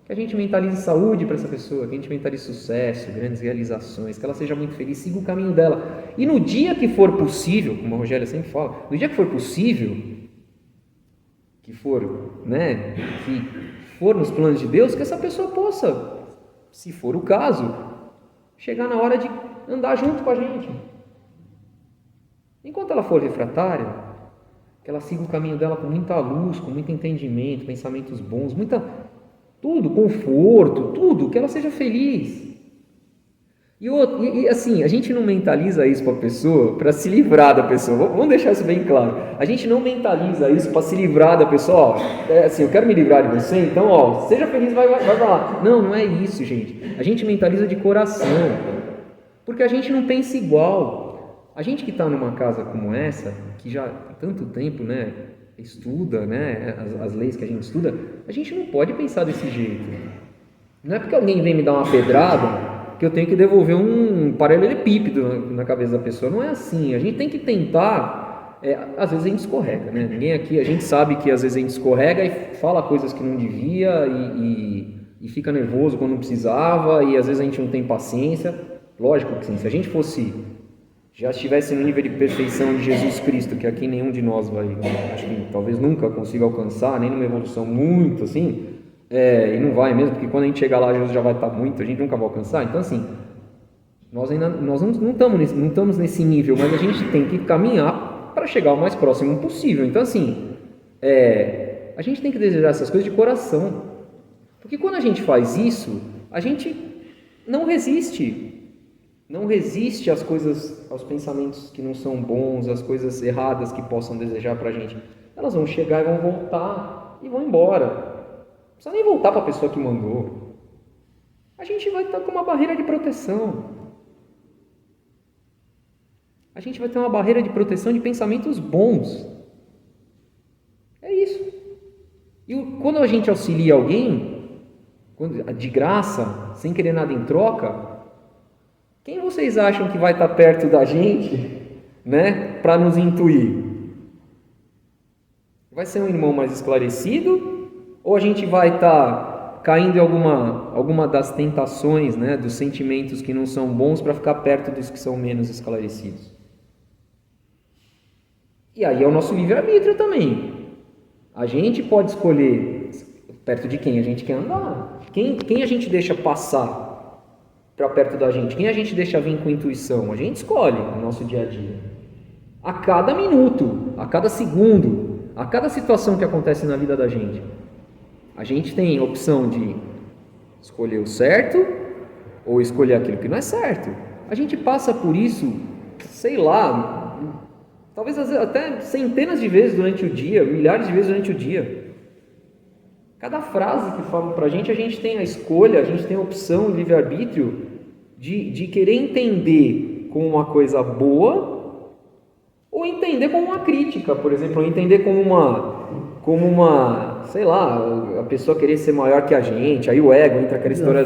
que a gente mentalize saúde para essa pessoa, que a gente mentalize sucesso, grandes realizações, que ela seja muito feliz, siga o caminho dela. E no dia que for possível, como a Rogéria sempre fala, no dia que for possível, que for nos planos de Deus, que essa pessoa possa, se for o caso, chegar na hora de andar junto com a gente. Enquanto ela for refratária, que ela siga o caminho dela com muita luz, com muito entendimento, pensamentos bons, tudo, conforto, tudo, que ela seja feliz. E assim, a gente não mentaliza isso para a pessoa para se livrar da pessoa. Vamos deixar isso bem claro. A gente não mentaliza isso para se livrar da pessoa. Assim, eu quero me livrar de você, então, seja feliz, vai para lá. Não é isso, gente. A gente mentaliza de coração, porque a gente não pensa igual. A gente que está numa casa como essa, que já há tanto tempo, né, estuda, né, as leis que a gente estuda, a gente não pode pensar desse jeito. Não é porque alguém vem me dar uma pedrada que eu tenho que devolver um paralelepípedo na cabeça da pessoa. Não é assim. A gente tem que tentar. Às vezes a gente escorrega, né? Ninguém aqui, a gente sabe que às vezes a gente escorrega e fala coisas que não devia e fica nervoso quando não precisava, e às vezes a gente não tem paciência. Lógico que sim, se a gente já estivesse no nível de perfeição de Jesus Cristo, que aqui nenhum de nós vai, acho que talvez nunca consiga alcançar, nem numa evolução muito assim, e não vai mesmo, porque quando a gente chegar lá, Jesus já vai estar muito, a gente nunca vai alcançar. Então assim, nós não estamos nesse nível, mas a gente tem que caminhar para chegar o mais próximo possível. Então assim, a gente tem que desejar essas coisas de coração, porque quando a gente faz isso, a gente não resiste às coisas, aos pensamentos que não são bons, às coisas erradas que possam desejar para a gente. Elas vão chegar e vão voltar e vão embora. Não precisa nem voltar para a pessoa que mandou. A gente vai estar com uma barreira de proteção. A gente vai ter uma barreira de proteção de pensamentos bons. É isso. E quando a gente auxilia alguém, de graça, sem querer nada em troca, quem vocês acham que vai estar perto da gente, né, para nos intuir? Vai ser um irmão mais esclarecido? Ou a gente vai estar caindo em alguma das tentações, né, dos sentimentos que não são bons para ficar perto dos que são menos esclarecidos? E aí é o nosso livre-arbítrio também. A gente pode escolher perto de quem a gente quer andar. Quem a gente deixa passar para perto da gente, quem a gente deixa vir com intuição, a gente escolhe no nosso dia a dia. A cada minuto, a cada segundo, a cada situação que acontece na vida da gente, a gente tem a opção de escolher o certo ou escolher aquilo que não é certo. A gente passa por isso, sei lá, talvez até centenas de vezes durante o dia, milhares de vezes durante o dia. Cada frase que falam pra gente, a gente tem a escolha, a gente tem a opção, o livre-arbítrio de querer entender como uma coisa boa ou entender como uma crítica, por exemplo, ou entender como uma, sei lá, a pessoa querer ser maior que a gente, aí o ego entra aquela história...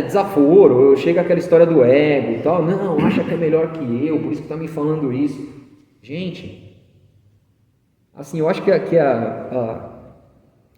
Desaforo, chega aquela história do ego e tal, não, acha que é melhor que eu, por isso que tá me falando isso. Gente, assim, eu acho que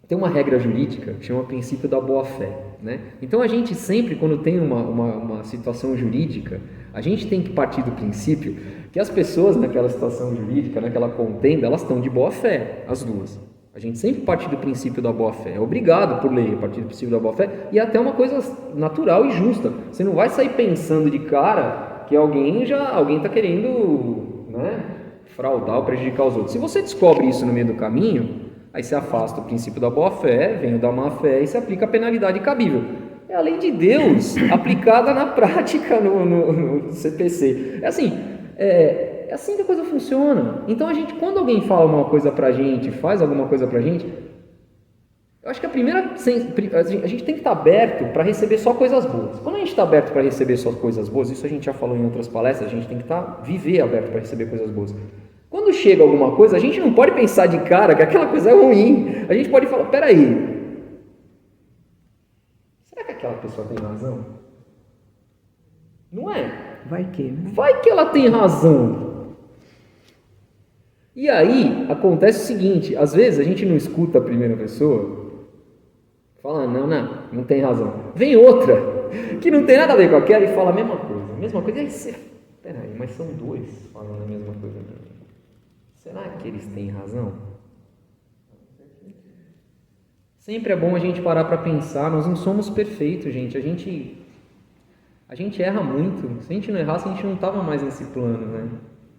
tem uma regra jurídica que chama princípio da boa-fé, né? Então a gente sempre, quando tem uma situação jurídica, a gente tem que partir do princípio que as pessoas naquela situação jurídica, naquela contenda, elas estão de boa-fé, as duas. A gente sempre parte do princípio da boa-fé, é obrigado por lei a partir do princípio da boa-fé, e é até uma coisa natural e justa. Você não vai sair pensando de cara que alguém está querendo, né, fraudar ou prejudicar os outros. Se você descobre isso no meio do caminho, aí você afasta o princípio da boa-fé, vem o da má-fé e se aplica a penalidade cabível. É a lei de Deus aplicada na prática no CPC. É assim que a coisa funciona. Então quando alguém fala uma coisa pra gente, faz alguma coisa pra gente, eu acho que a gente tem que estar aberto para receber só coisas boas. Quando a gente está aberto para receber só coisas boas, isso a gente já falou em outras palestras, a gente tem que viver aberto para receber coisas boas. Quando chega alguma coisa, a gente não pode pensar de cara que aquela coisa é ruim. A gente pode falar, peraí, será que aquela pessoa tem razão? Não é? Vai que, né? Vai que ela tem razão. E aí, acontece o seguinte, às vezes a gente não escuta a primeira pessoa, fala, não tem razão. Vem outra, que não tem nada a ver com aquela e fala a mesma coisa. E aí você, peraí, mas são dois falando a mesma coisa. Será que eles têm razão? Sempre é bom a gente parar para pensar, nós não somos perfeitos, gente. A gente erra muito. Se a gente não errasse, a gente não estava mais nesse plano, né?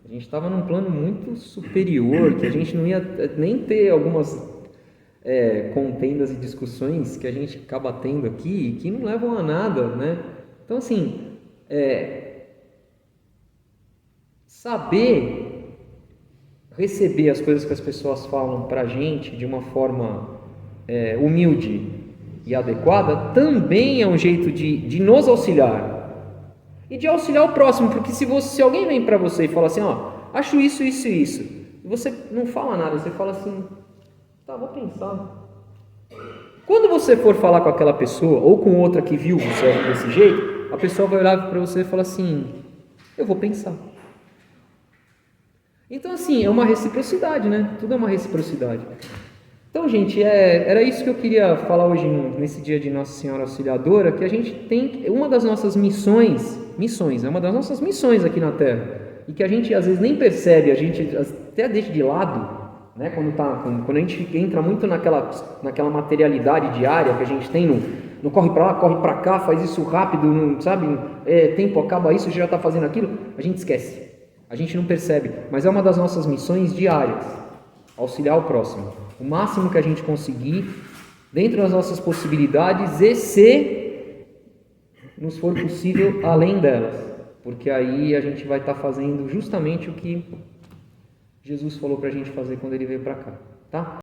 A gente estava num plano muito superior, que a gente não ia nem ter algumas contendas e discussões que a gente acaba tendo aqui e que não levam a nada, né? Então, assim, saber receber as coisas que as pessoas falam para a gente de uma forma humilde e adequada também é um jeito de nos auxiliar e de auxiliar o próximo, porque se alguém vem para você e fala assim, acho isso, isso e isso, e você não fala nada, você fala assim, tá, vou pensar. Quando você for falar com aquela pessoa ou com outra que viu você desse jeito, a pessoa vai olhar para você e falar assim, eu vou pensar. Então, assim, é uma reciprocidade, né? Tudo é uma reciprocidade. Então, gente, era isso que eu queria falar hoje, nesse dia de Nossa Senhora Auxiliadora, que a gente tem, uma das nossas missões, é uma das nossas missões aqui na Terra, e que a gente às vezes nem percebe, a gente até deixa de lado, né? Quando a gente entra muito naquela materialidade diária que a gente tem no corre para lá, corre para cá, faz isso rápido, não, sabe? Tempo acaba isso, já está fazendo aquilo, a gente esquece. A gente não percebe, mas é uma das nossas missões diárias, auxiliar o próximo, o máximo que a gente conseguir, dentro das nossas possibilidades e se nos for possível além delas, porque aí a gente vai estar fazendo justamente o que Jesus falou para a gente fazer quando ele veio para cá, tá?